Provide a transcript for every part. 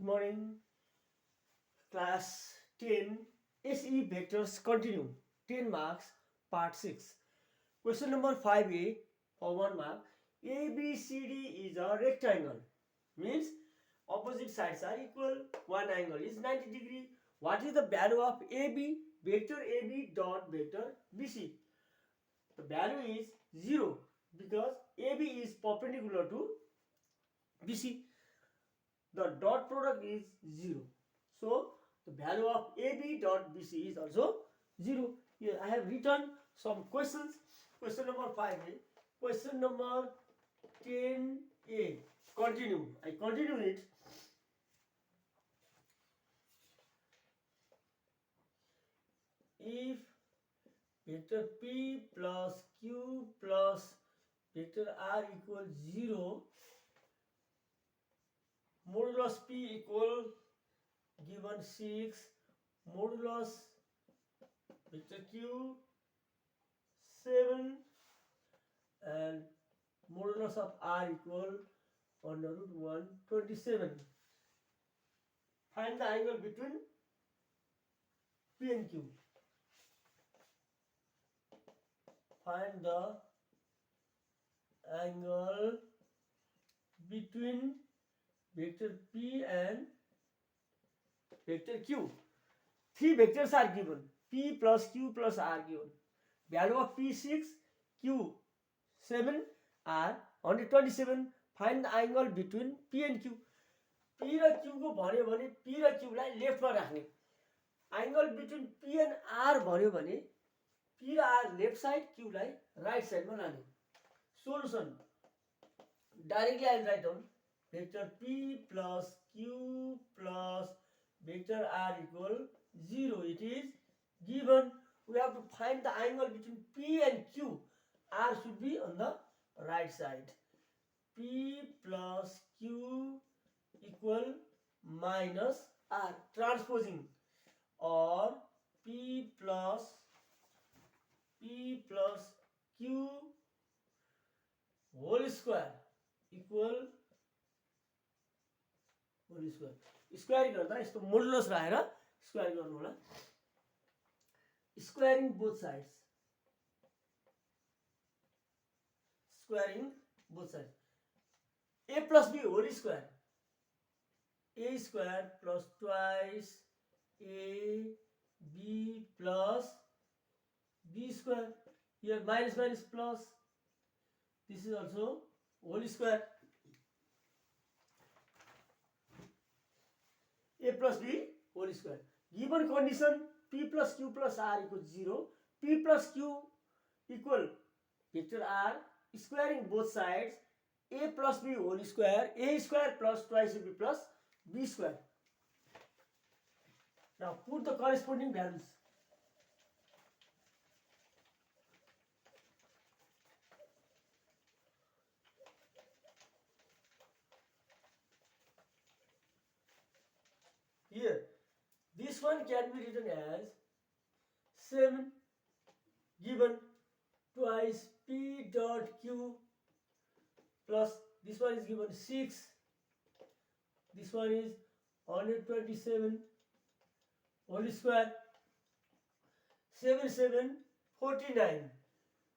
Good morning, class 10. SE vectors continue. 10 marks, part 6. Question number 5a for 1 mark. ABCD is a rectangle. Means opposite sides are equal. One angle is 90 degree. What is the value of AB? Vector AB dot vector BC. The value is 0 because AB is perpendicular to BC. The dot product is 0. So the value of AB dot BC is also 0. Here I have written some questions. Question number 5a. Question number 10a. Continue. I continue it. If vector P plus Q plus vector R equals 0, modulus P equal given 6, modulus vector Q 7, and modulus of R equal under root 127. Find the angle between P and Q. Find the angle between vector P and vector Q. Three vectors are given. P plus Q plus R given. Value of P 6, Q 7 are 127. Find the angle between P and Q. P raw Q को भन्यो भने P र Q लाई लेफ्टमा राख्ने. Angle between P and R भन्यो भने P र R left side, Q लाई राइट साइडमा लाने. Solution directly I write down vector P plus Q plus vector R equal 0. It is given. We have to find the angle between P and Q. R should be on the right side. P plus Q equal minus R. Transposing. Or P plus Q whole square equal whole square. Squaring गर्दा यस्तो modulus राखेर square गर्नु होला. Squaring both sides. Squaring both sides. A plus B whole square. A square plus twice A B plus B square. Here minus minus plus. This is also whole square. A plus B whole square. Given condition P plus Q plus R equals 0. P plus Q equal vector R squaring both sides. A plus B whole square. A square plus twice B plus B square. Now put the corresponding values. Here, this one can be written as 7 given twice P dot Q plus this one is given 6. This one is 127 whole square. 7 7 49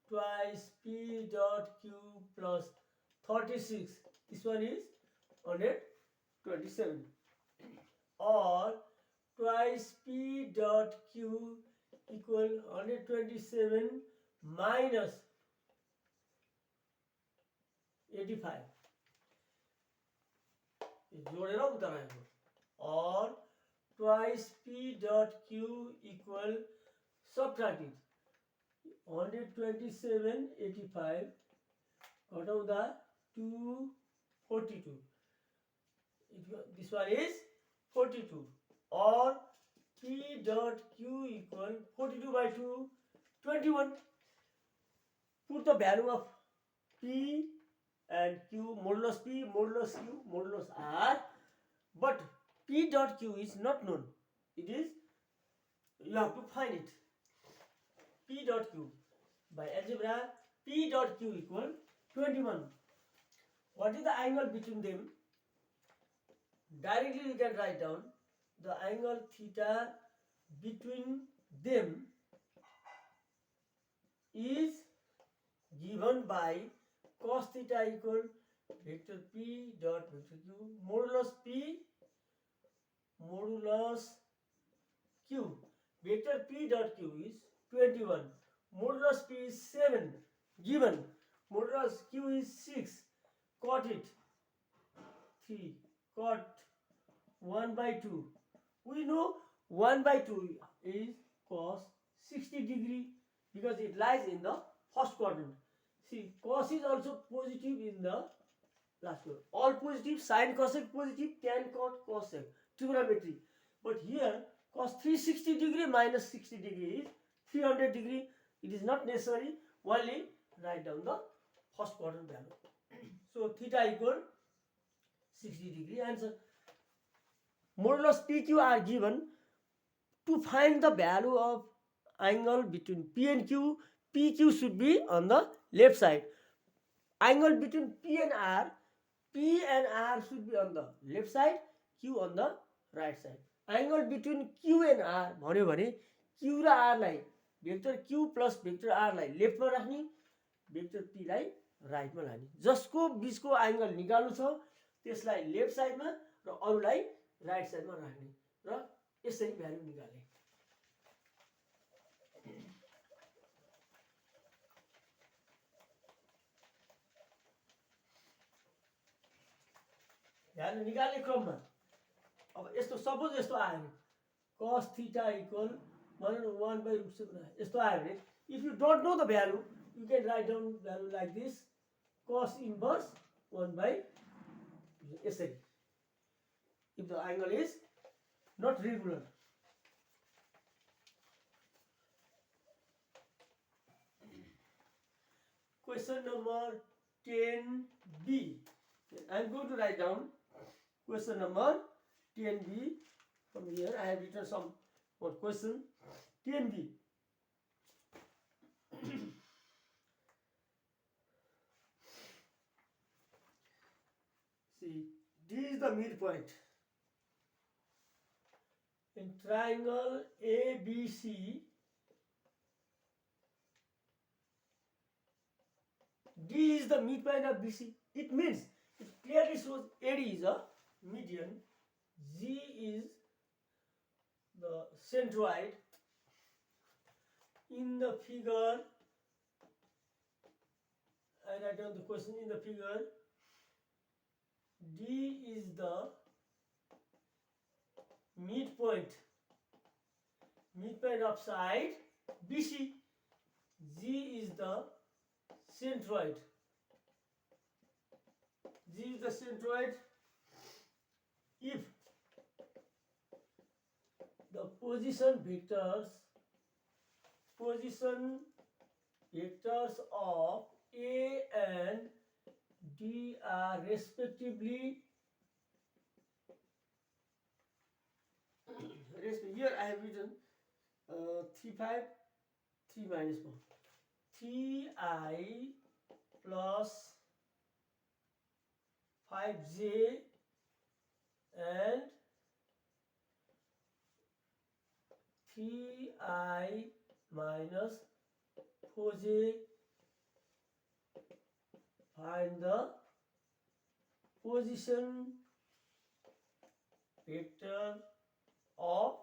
twice P dot Q plus 36. This one is 127. Or twice P dot Q equal 127 minus 85. जोडेर उता राख्नु. Or twice P dot Q equal subtract it. 127 85 घटाउँदा 242. This one is 42. Or P dot Q equal 42 by 2 21. Put the value of P and Q, modulus P, modulus Q, modulus R, but P dot Q is not known. It is, you have to find it. P dot Q by algebra. P dot Q equal 21. What is the angle between them? directly we can write down the angle theta between them is given by cos theta equal vector p dot vector q modulus p modulus q. Vector p dot q is 21, modulus p is 7 given, modulus q is 6, cot it 3, cot 1 by 2. We know 1 by 2 is cos 60 degree because it lies in the first quadrant. See, cos is also positive in the last quadrant. All positive, sine cosec positive, tan cot cosec, trigonometry. But here cos 360 degree minus 60 degree is 300 degree. It is not necessary. Only write down the first quadrant value. So theta equal 60 degree. Answer. Modulus PQ are given. To find the value of angle between P and Q, PQ should be on the left side. Angle between P and R should be on the left side, Q on the right side. Angle between Q and R भन्यो भने Q र R लाई vector Q plus vector R लाई लेफ्टमा राख्ने, vector P लाई राइटमा लाने. जसको बीचको एंगल निकाल्नु छ त्यसलाई लेफ्ट साइडमा र अरुलाई राइट साइडमा राख्ने र यसरी भ्यालु निकाल्ने. भ्यालु निकाल्ने क्रममा अब यस्तो सपोज यस्तो आयो भने cos theta equal 1/√7 यस्तो आयो भने if you don't know the value you can write down value like this, cos inverse 1 by यसरी, if the angle is not regular. Question number 10b. I am going to write down question number 10b. From here I have written some more question. 10b. See, D is the midpoint in triangle ABC. D is the midpoint of BC. It means it clearly shows AD is a median, G is the centroid. In the figure, I write down the question in the figure. D is the midpoint of side BC. G is the centroid. G is the centroid if the position vectors of A and D are respectively here I have written 3, 5, 3 minus 1. 3i plus 5j and 3i minus 4j. Find the position vector of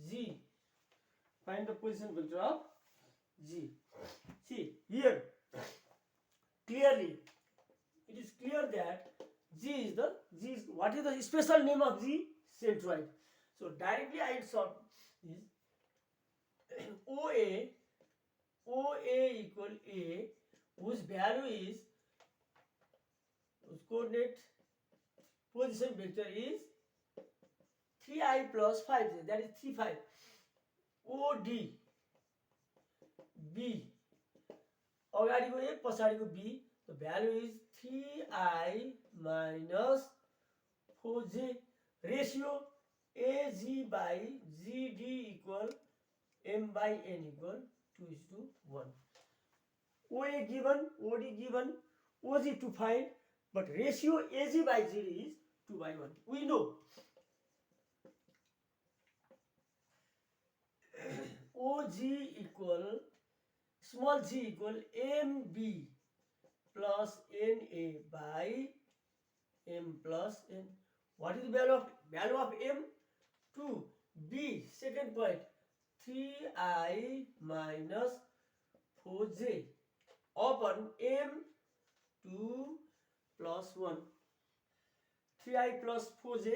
G. Find the position vector of G. See here clearly it is clear that G is what is the special name of G? Centroid. So directly I solve is OA equal A, whose value is, whose coordinate position vector is 3i plus 5j, that is 3, 5. OD B अगाडिको A पछाडिको B, the value is 3i minus 4j. Ratio AG by GD equal M by N equal 2:1. OA given, OD given, OG to find, but ratio AG by GD is 2 by 1. We know OG equal, small g equal MB plus NA by M plus N. What is the value of M? 2. B, second point, 3I minus 4J upon M 2 plus 1. 3I plus 4J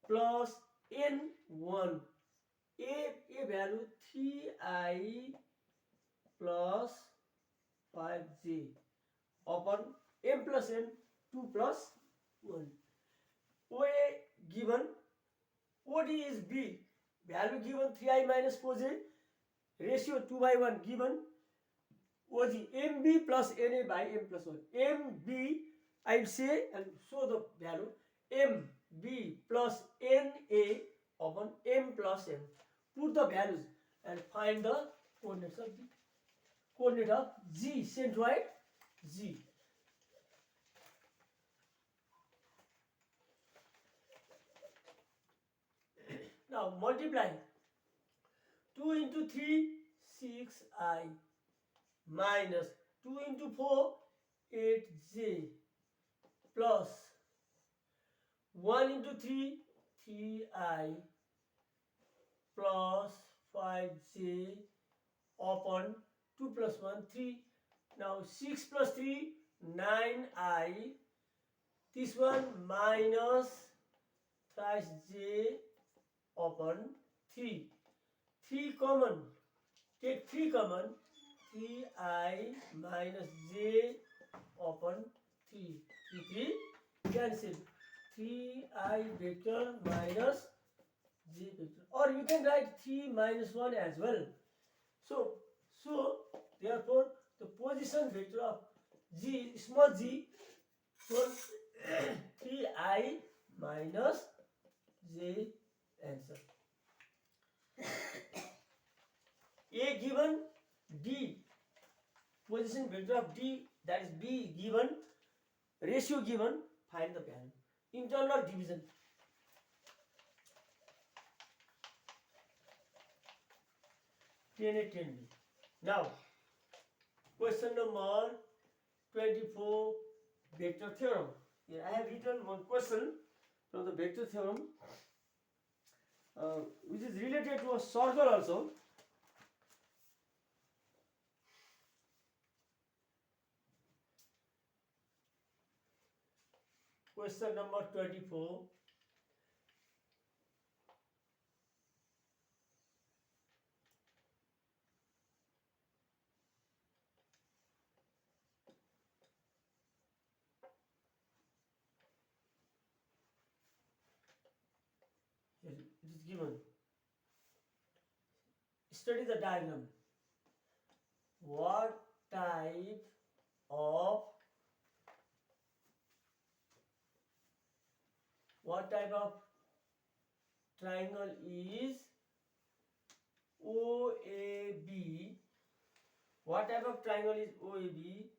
plus N 1. A value 3I plus 5J upon M plus N 2 plus 1. OA given, OD is B, value given 3I minus 4J, ratio 2 by 1 given, OG MB plus NA by M plus 1. MB, I will say and show the value, MB plus NA upon M plus N. Put the values and find the coordinates of G, centroid G. Now multiply 2 into 3, 6I minus 2 into 4, 8J plus 1 into 3, 3I plus 5J upon 2 plus 1, 3. Now 6 plus 3, 9I. This one minus thrice J upon 3. 3 common. Take 3 common. 3I minus J upon 3. 3 cancel. 3I vector minus J vector. Or you can write 3 minus 1 as well. So therefore the position vector of G, small g, was 3I minus J answer. A given, D, position vector of D, that is B given, ratio given, find the value. Internal division. A 10B. Now, question number 24, vector theorem. Here I have written one question from the vector theorem, which is related to a circle also. Question number 24. It is given. Study the diagram. What type of triangle is OAB? What type of triangle is OAB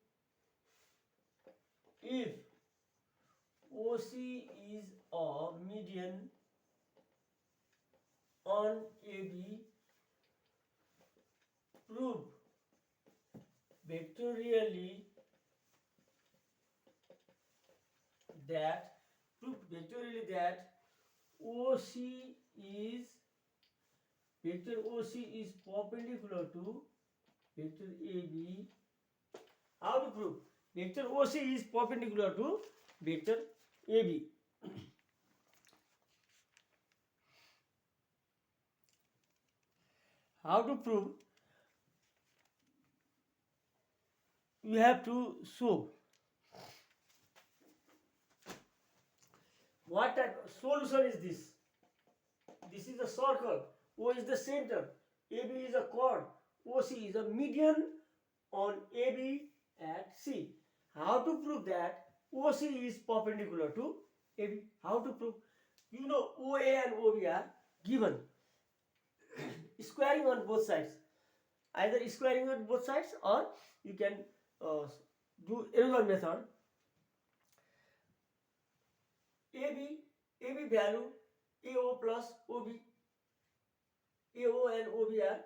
if OC is a median on AB? Prove vectorially that OC is perpendicular to vector AB. How to prove? Vector OC is perpendicular to vector AB. How to prove? You have to show what type of solution is this. This is a circle. O is the center. AB is a chord. OC is a median on AB at C. How to prove that OC is perpendicular to AB? How to prove? You know OA and OB are given. Squaring on both sides. Either squaring on both sides or you can do Euler method. AB value AO plus OB. AO and OB are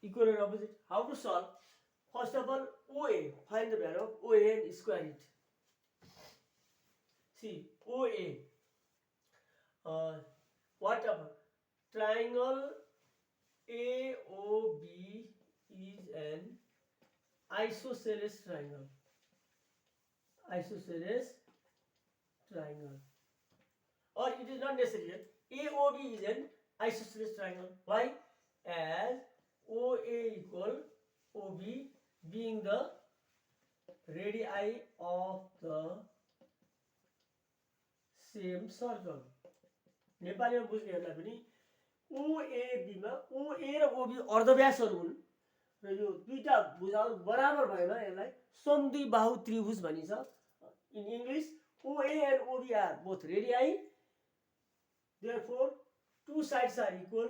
equal and opposite. How to solve? First of all, OA, find the value of OA and square it. See, OA, what of triangle AOB is an isosceles triangle. Isosceles triangle. Or it is not necessary. AOB is an isosceles triangle. Why? As OA equal OB being the radii of the same circle. नेपालीमा बुझ्नेहरूलाई पनि OAB मा OA र OB अर्धव्यासहरू हुन् र यो दुईटा भुजाहरू बराबर भएमा यसलाई समद्विबाहु त्रिभुज भनिन्छ. In English, OA and OB are both radii. Therefore, two sides are equal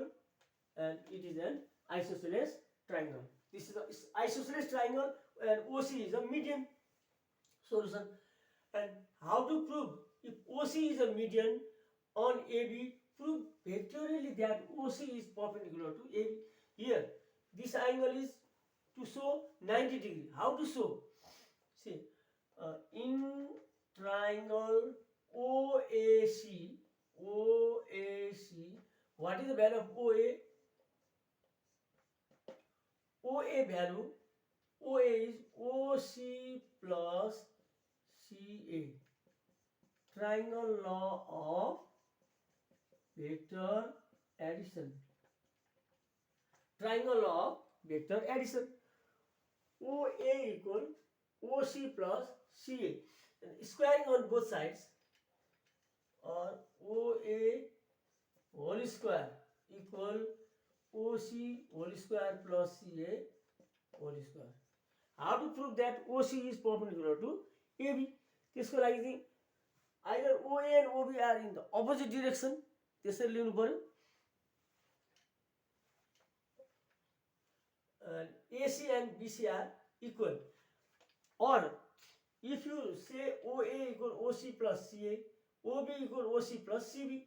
and it is an isosceles triangle. This is an isosceles triangle and OC is a median solution. And how to prove? If OC is a median on AB, prove vectorially that OC is perpendicular to AB. Here, this angle is to show 90 degree. How to show? See, in triangle OAC, what is the value of OA? OA value, OA is OC plus CA. Triangle law of vector addition. Triangle law of vector addition. OA equal OC plus CA. Squaring on both sides, or OA whole square equal OC whole square plus CA whole square. How to prove that OC is perpendicular to AB? त्यसको लागि चाहिँ either OA and OB are in the opposite direction. त्यसरी लिनु पर्यो. AC and BC are equal. Or if you say OA equal OC plus CA, OB equal OC plus CB,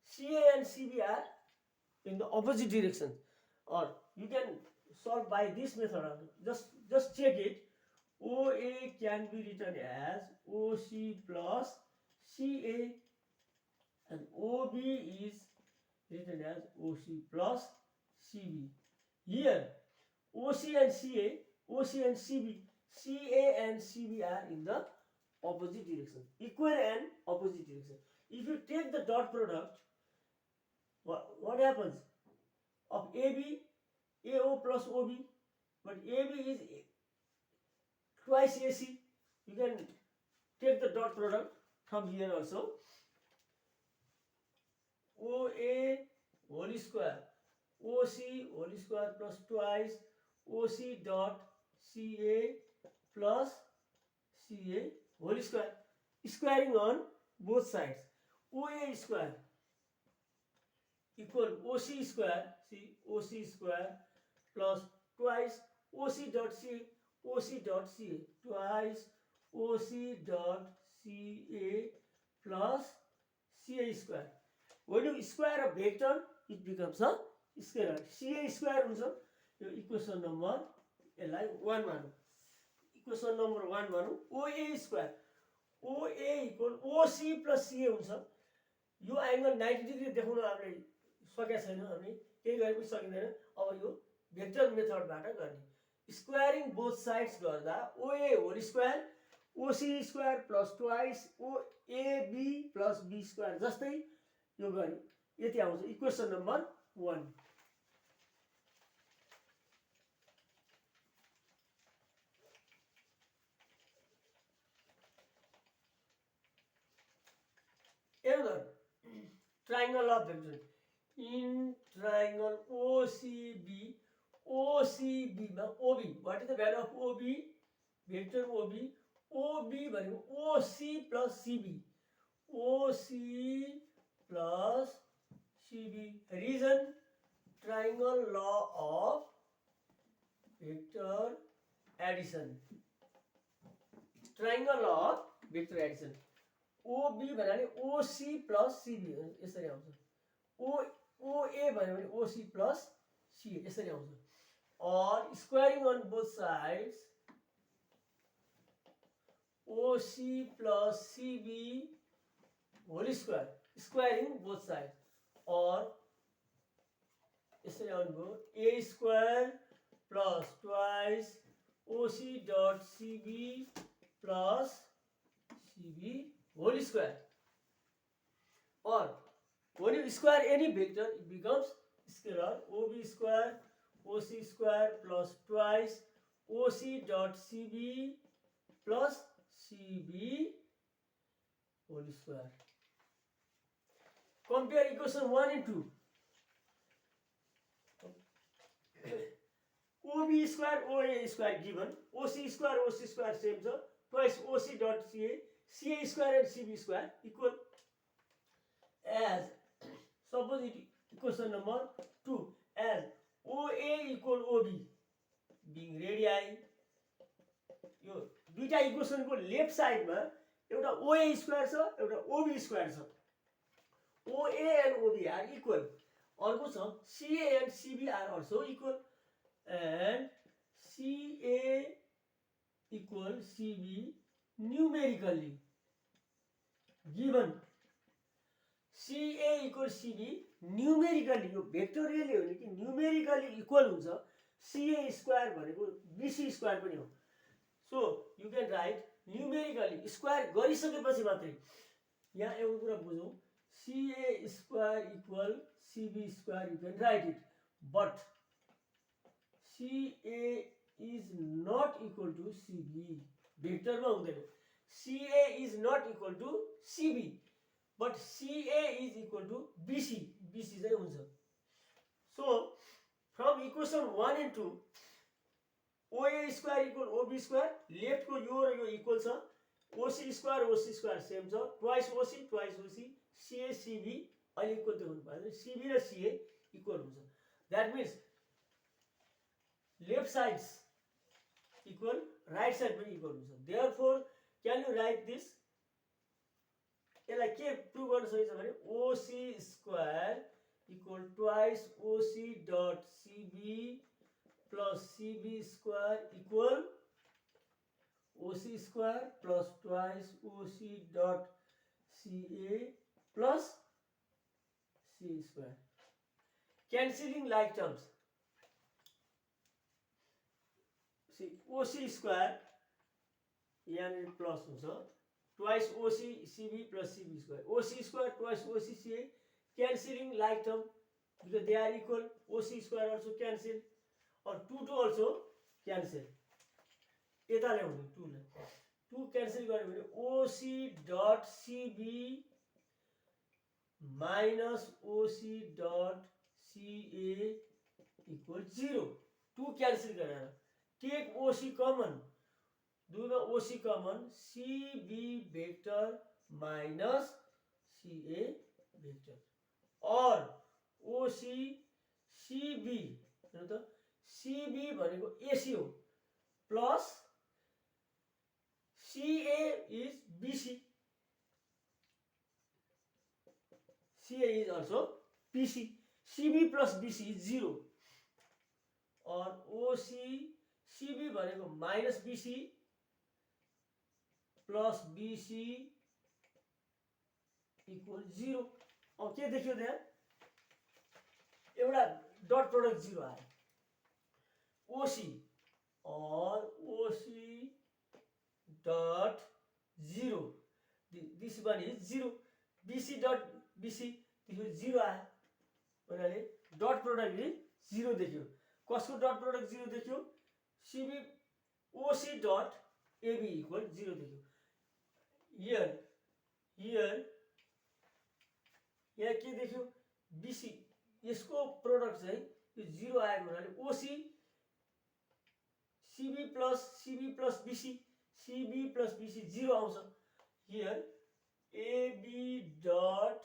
CA and CB are in the opposite direction. Or you can solve by this method. Just check it. OA can be written as OC plus CA and OB is written as OC plus CB. Here OC and CA, OC and CB, CA and CB are in the opposite direction, equal and opposite direction. If you take the dot product, what happens? Of AB, AO plus OB, but AB is twice AC. You can take the dot product from here also. OA whole square, OC whole square plus twice OC dot CA plus CA whole square. Squaring on both sides. OA square equal OC square, see OC square plus twice OC dot CA, OC dot CA, twice OC dot CA plus CA square. When you square a vector, it becomes a scalar. CA square हुन्छ यो equation number यसलाई 1 मानौं. Equation number 1 मानौं. OA square, OA equal OC plus CA हुन्छ. यो angle 90 degree देखाउन हामीले सकेका छैनौं. हामी केही गर्न पनि सकिदैन. अब यो भेक्टर मेथडबाट गर्ने. स्क्वायरिङ बोथ साइड्स गर्दा OA whole square OC square plus twice OAB plus B square जस्तै यो गरे यति आउँछ. Equation number 1. Another triangle of vector. In triangle OCB, OCB ma OB. What is the value of OB? Vector OB. OB भनेको OC plus CB. OC plus CB. Reason triangle law of vector addition. Triangle law of vector addition. ओबी भन्नाले ओसी plus Sibi यसरी आउँछ। ओए भन्यो भने ओसी plus सी यसरी आउँछ। और squaring on both sides OC plus CB whole square, squaring both side और यसरी आउनुभयो A square plus twice OC dot CB plus CB whole square. और when you square any vector it becomes scalar ob square oc square plus twice oc dot cb plus cb whole square. Compare equation 1 and 2. OB square OA square given, OC square same so twice OC dot CA, CA square and CB square equal as suppose it equation number 2 as OA equal OB being radii यो दुईटा equation को left side में एउटा OA square छ एउटा OB square छ। OA and OB are equal. अर्को छ CA and CB are also equal and CA equal CB numerically given. CA equal CB numerically यो भेक्टोरियली हो नि कि न्यूमेरिकली इक्वल हुन्छ CA स्क्वायर भनेको BC स्क्वायर पनि हो। So you can write numerically square गरिसकेपछि मात्रै यहाँ एउटा कुरा बुझौँ CA square equal CB square you can write it but CA is not equal to CB vector में हुँदैन। CA is not equal to CB but CA is equal to BC BC चाहिँ हुन्छ। So from equation 1 and 2 OA square equal OB square left को यो र यो equal छ OC square same छ twice OC CA CB अहिले equal त हुनु पर्दैन CB र CA equal हुन्छ। That means left sides equal right side पनि इक्वल हुन्छ। Therefore can you right this यसलाई के प्रुभ गर्न सकिन्छ भने OC square equal twice OC डट CB plus CB square equal OC square plus twice OC dot CA plus C square. Cancelling like terms. See OC square यहाँ plus हुन्छ twice OC CB plus CB square. OC square twice OC CA cancelling like term because they are equal. OC square also cancel. और 2 to also cancel यता ल्याउने 2 ले 2 cancel गर्यो भने OC dot CB minus OC dot CA equal 0 2 cancel गरेर take OC common दुईमा OC common CB vector minus CA vector और OC CB हेर्नु त CB भनेको AC हो plus CA is BC CA is also BC CB plus BC is 0 और OC CB भनेको minus BC plus BC equal 0। अब के देखियो त्यहाँ एउटा डट प्रोडक्ट 0 आयो OC और OC dot 0 this one is 0 BC dot BC this is 0 आयो भन्नाले डट प्रोडक्ट इज 0 देखियो। कसको डट प्रोडक्ट 0 देखियो CB OC dot AB equal 0 देखियो। here यहाँ के देखियो BC यसको प्रोडक्ट चाहिँ यो 0 आएको हुनाले OC CB plus BC CB plus BC 0 आउँछ। Here AB dot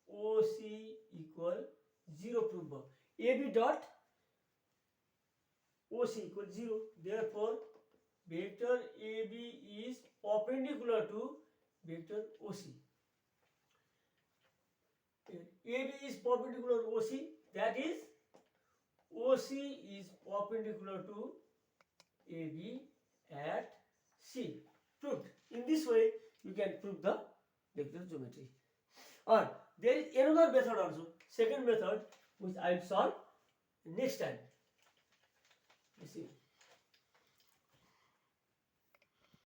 OC equal 0 proof भयो। AB dot OC equal 0 therefore vector AB is perpendicular to vector OC। AB is perpendicular to OC, that is OC is perpendicular to AB at C. Proved. In this way, you can prove the vector geometry. Or there is another method also, second method, which I will solve next time. You see.